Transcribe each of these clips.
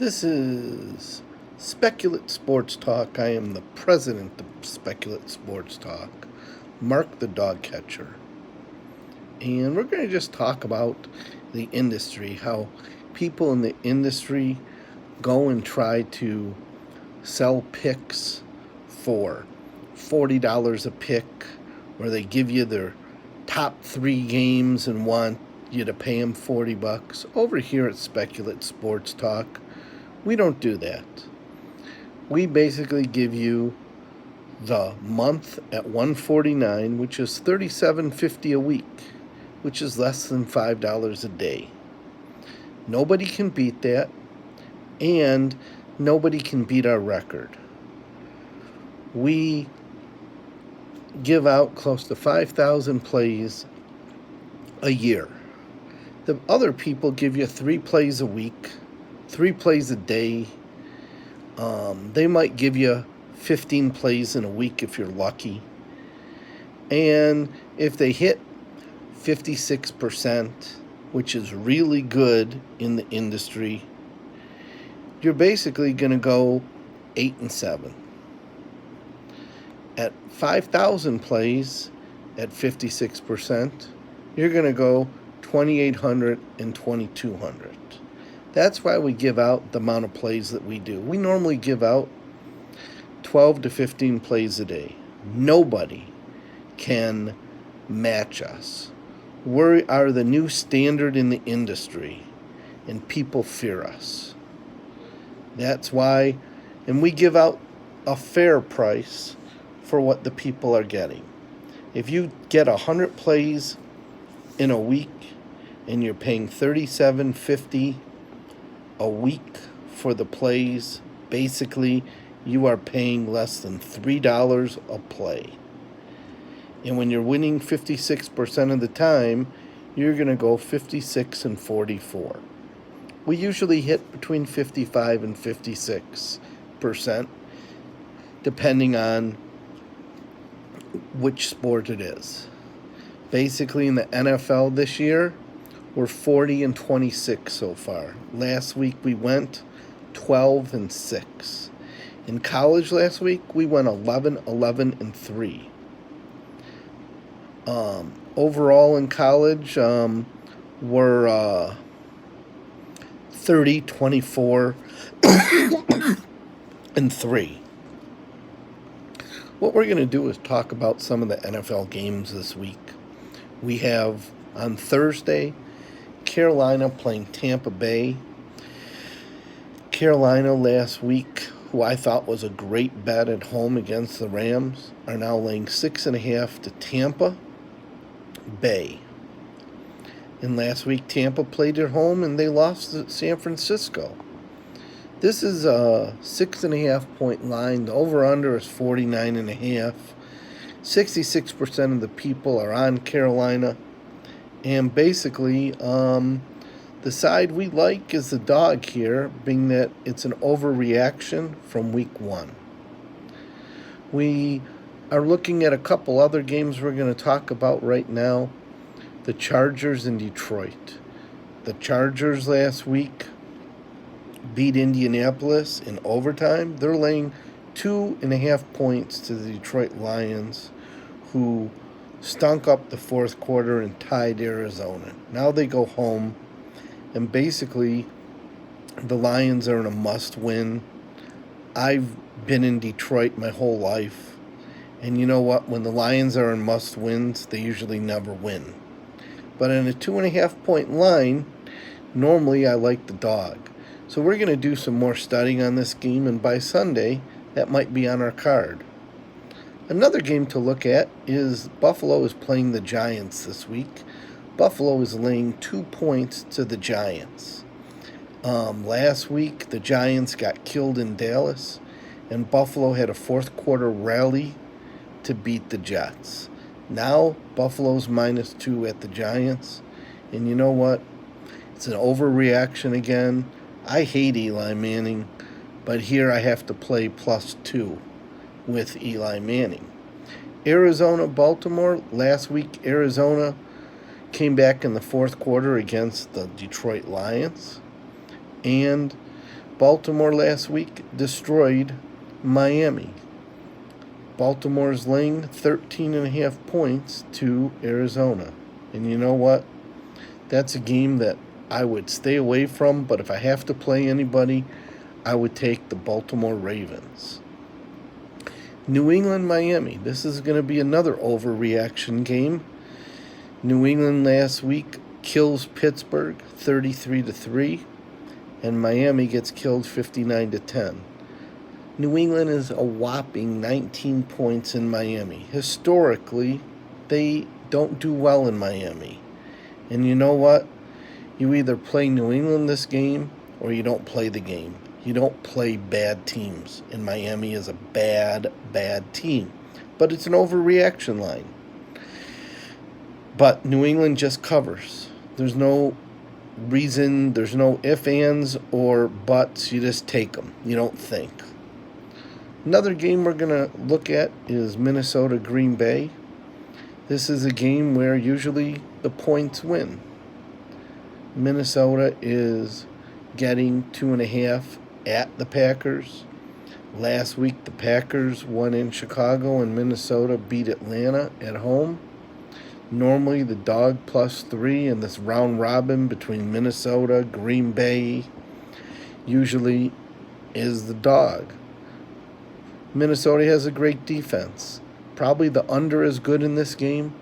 This is Speculate Sports Talk. I am the president of Speculate Sports Talk, Mark the Dog Catcher. And we're going to just talk about the industry, how people in the industry go and try to sell picks for $40 a pick, where they give you their top 3 games and want you to pay them $40. Over here at Speculate Sports Talk, we don't do that. We basically give you the month at $149, which is $37.50 a week, which is less than $5 a day. Nobody can beat that, and nobody can beat our record. We give out close to 5,000 plays a year. The other people give you 3 plays a week, 3 plays a day. They might give you 15 plays in a week if you're lucky. And if they hit 56%, which is really good in the industry, you're basically going to go 8-7. At 5,000 plays at 56%, you're going to go 2,800 and 2,200. That's why we give out the amount of plays that we do. We normally give out 12 to 15 plays a day. Nobody can match us. We are the new standard in the industry, and people fear us. That's why, and we give out a fair price for what the people are getting. If you get 100 plays in a week and you're paying $37.50 a week for the plays, basically you are paying less than $3 a play. And when you're winning 56% of the time, you're going to go 56 and 44. We usually hit between 55 and 56%, depending on which sport it is. Basically, in the NFL this year, we're 40 and 26 so far. Last week we went 12 and 6. In college last week we went 11 and 3. Overall in college, we're 30, 24, and 3. What we're going to do is talk about some of the NFL games this week. We have on Thursday, Carolina playing Tampa Bay. Carolina last week, who I thought was a great bet at home against the Rams, are now laying 6.5 to Tampa Bay. And last week, Tampa played at home and they lost to San Francisco. This is a 6.5 point line. The over-under is 49.5. 66% of the people are on Carolina. And basically, the side we like is the dog here, being that it's an overreaction from week 1. We are looking at a couple other games we're going to talk about right now. The Chargers in Detroit. The Chargers last week beat Indianapolis in overtime. They're laying 2.5 points to the Detroit Lions, who stunk up the fourth quarter and tied Arizona. Now they go home, and basically the Lions are in a must-win. I've been in Detroit my whole life, and you know what? When the Lions are in must-wins, they usually never win. But in a 2.5 point line, normally I like the dog. So we're going to do some more studying on this game, and by Sunday, that might be on our card. Another game to look at is Buffalo is playing the Giants this week. Buffalo is laying 2 points to the Giants. Last week, the Giants got killed in Dallas, and Buffalo had a fourth quarter rally to beat the Jets. Now, Buffalo's -2 at the Giants. And you know what? It's an overreaction again. I hate Eli Manning, but here I have to play +2 with Eli Manning. Arizona, Baltimore. Last week, Arizona came back in the fourth quarter against the Detroit Lions. And Baltimore last week destroyed Miami. Baltimore's laying 13.5 points to Arizona. And you know what? That's a game that I would stay away from, but if I have to play anybody, I would take the Baltimore Ravens. New England, Miami. This is going to be another overreaction game. New England last week kills Pittsburgh 33-3, and Miami gets killed 59-10. New England is a whopping 19 points in Miami. Historically, they don't do well in Miami. And you know what? You either play New England this game or you don't play the game. You don't play bad teams. And Miami is a bad team. But it's an overreaction line. But New England just covers. There's no reason, there's no ifs, ands, or buts. You just take them. You don't think. Another game we're going to look at is Minnesota-Green Bay. This is a game where usually the points win. Minnesota is getting 2.5 at the Packers. Last week the Packers won in Chicago and Minnesota beat Atlanta at home. Normally the dog +3 in this round robin between Minnesota, Green Bay usually is the dog. Minnesota has a great defense. Probably the under is good in this game.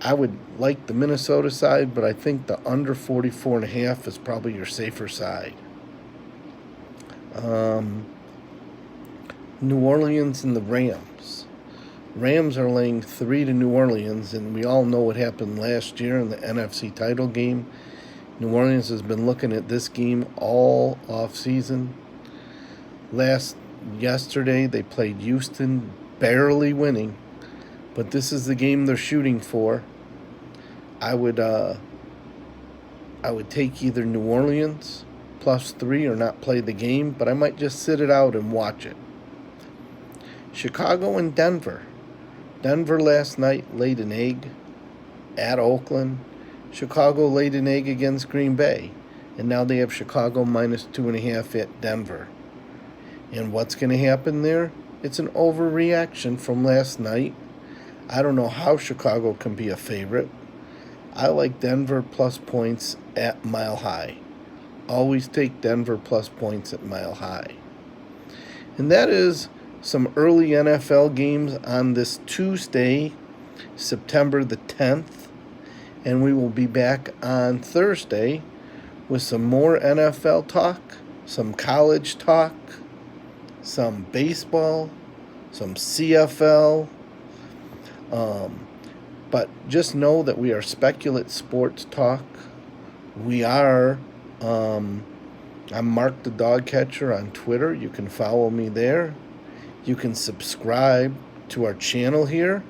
I would like the Minnesota side, but I think the under 44.5 is probably your safer side. New Orleans and the Rams. Rams are laying 3 to New Orleans, and we all know what happened last year in the NFC title game. New Orleans has been looking at this game all offseason. Yesterday they played Houston, barely winning, but this is the game they're shooting for. I would take either New Orleans +3 or not play the game, but I might just sit it out and watch it. Chicago and Denver. Denver last night laid an egg at Oakland. Chicago laid an egg against Green Bay, and now they have Chicago -2.5 at Denver. And what's going to happen there? It's an overreaction from last night. I don't know how Chicago can be a favorite. I like Denver plus points at Mile High. Always take Denver plus points at Mile High. And that is some early NFL games on this Tuesday, September the 10th. And we will be back on Thursday with some more NFL talk, some college talk, some baseball, some CFL. But just know that we are Speculate Sports Talk. We are, I'm Mark the Dog Catcher on Twitter. You can follow me there. You can subscribe to our channel here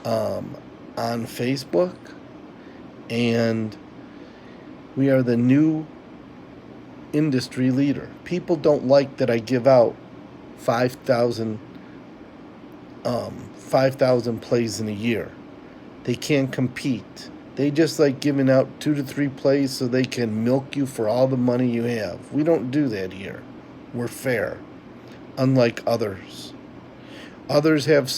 on Facebook. And we are the new industry leader. People don't like that I give out 5,000 plays in a year. They can't compete. They just like giving out 2 to 3 plays so they can milk you for all the money you have. We don't do that here. We're fair, unlike others. Others have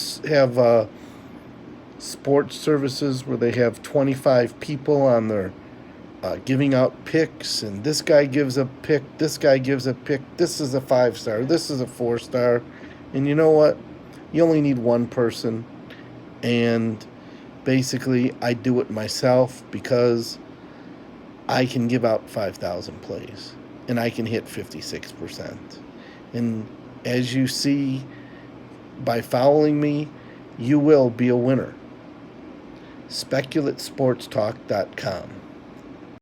sports services where they have 25 people on their giving out picks, and this guy gives a pick, this guy gives a pick, this is a 5-star, this is a 4-star, and you know what? You only need one person, and basically I do it myself because I can give out 5,000 plays, and I can hit 56%. And as you see, by following me, you will be a winner. SpeculateSportsTalk.com